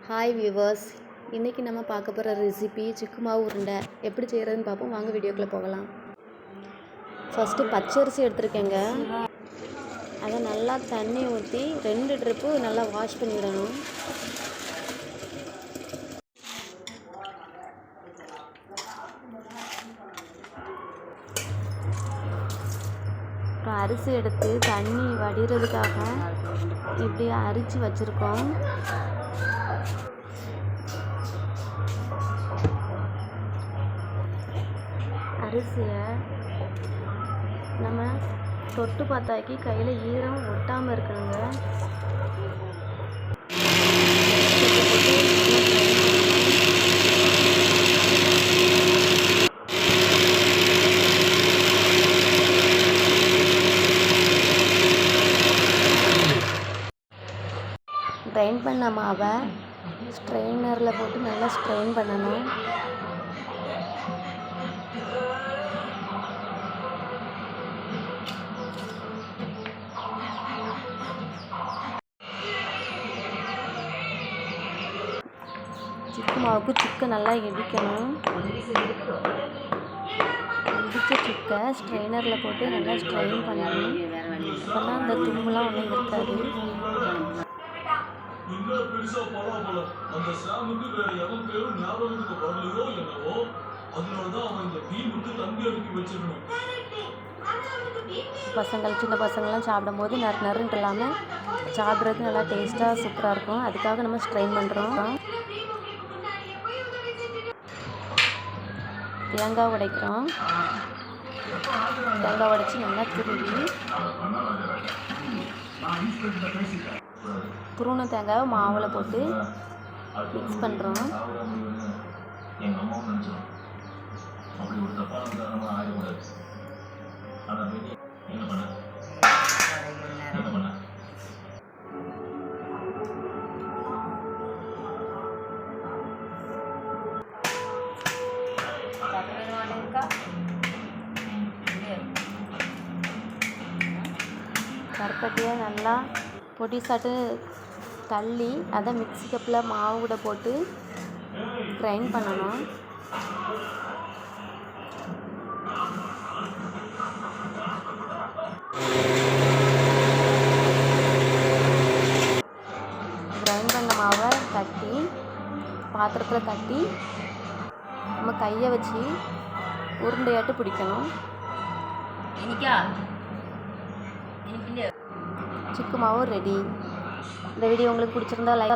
Hi viewers, இன்றைக்கி நம்ம பார்க்க போகிற ரெசிபி சிக்கு மாவு உருண்டை எப்படி செய்கிறதுன்னு பார்ப்போம். வாங்க வீடியோக்குள்ளே போகலாம். ஃபஸ்ட்டு பச்சரிசி எடுத்துருக்கேங்க. அதை நல்லா தண்ணி ஊற்றி 2 ட்ரிப்பு நல்லா வாஷ் பண்ணிவிடணும். அப்புறம் அரிசி எடுத்து தண்ணி வடிகிறதுக்காக இப்படி அரிச்சு வச்சுருக்கோம். அரிசியை நம்ம தொட்டு பார்த்தாக்கி கையில் ஈரம் ஒட்டாமல் இருக்கணுங்க. கிரைண்ட் பண்ண மாவை ஸ்ட்ரெயினரில் போட்டு நல்லா ஸ்ட்ரெயின் பண்ணணும். சிக்கு மாவுக்கு சிக்கை நல்லா இடிக்கணும். இடித்த சிக்கை ஸ்ட்ரெயினரில் போட்டு நல்லா ஸ்ட்ரெயின் பண்ணணும். அப்போதான் அந்த தும்புலாம் ஒன்றும் இருக்காது. சின்ன பசங்கள்லாம் சாப்பிடும்போது நறுன்ட்டு இல்லாமல் சாப்பிட்றதுக்கு நல்லா டேஸ்ட்டாக சூப்பராக இருக்கும். அதுக்காக நம்ம ஸ்ட்ரெயின் பண்ணுறோம். தேங்காய் உடைக்கிறோம். தேங்காய் உடைச்சி நல்லா துருவின தேங்காவை மாவில் போட்டு மிக்ஸ் பண்ணுறோம். கருப்பட்டியை நல்லா பொடிசாட்டு தள்ளி அதை மிக்ஸி கப்பில் மாவு கூட போட்டு கிரைண்ட் பண்ணணும். கிரைண்ட் பண்ண மாவை தட்டி பாத்திரத்தில் தட்டி நம்ம கையை வச்சு உருண்டையாட்டு பிடிக்கணும். சிக்கு மாவு ரெடி. இந்த வீடியோ உங்களுக்கு பிடிச்சிருந்தா லைக்